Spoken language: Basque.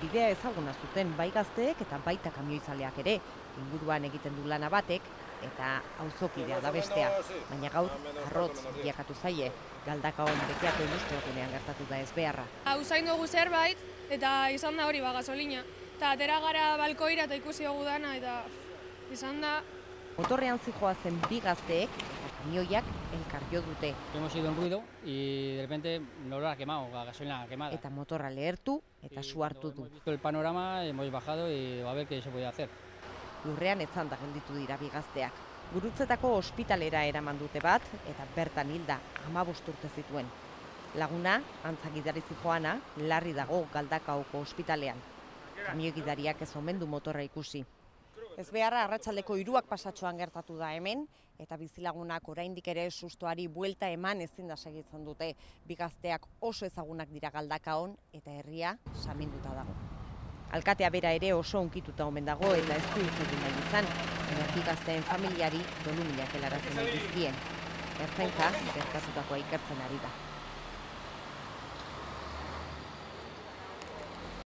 bidea ezaguna zuten bai gazteek eta baita kamioizaleak ere, inguruan egiten du lana batek, eta auzokidea da bestea, baina gaur arrotz bilakatu zaie, Galdakaon Bekiako industriagunean gertatu da ezbeharra. Usain dugu zerbait, eta izan da hori gasolina. Eta atera gara balkoira eta ikusi dugu dana, eta izan da... Motorrean zijoazen bi gazteek eta kamioiak elkar jo dute. Hemos ido en ruido y de repente nos lo ha quemado, la gasolina quemada. Eta motorra lehertu eta su hartu du. Hemos visto el panorama, hemos bajado y a ver qué se puede hacer. Lurrean etzanda gelditu dira bi gazteak. Gurutzetako ospitalera eraman dute bat eta bertan hilda 15 urte zituen. Laguna, antza gidari zijoana, larri dago Galdakaoko ospitalean. Kamio gidariak ez omen du motorra ikusi. Ezbeharra arratsaldeko 3 pasatxoan gertatu da hemen, eta bizilagunak oraindik ere sustoari buelta eman ezin da segitzen dute. Bi gazteak oso ezagunak dira Galdakaon eta herria saminduta dago. Alkatea bera ere oso hunkituta omen dago eta ez du hitz nahi izan, baina bi gazteen familiari doluminak helarazi nahi dizkie. Ertzaintza gertatutakoa ikertzen ari da.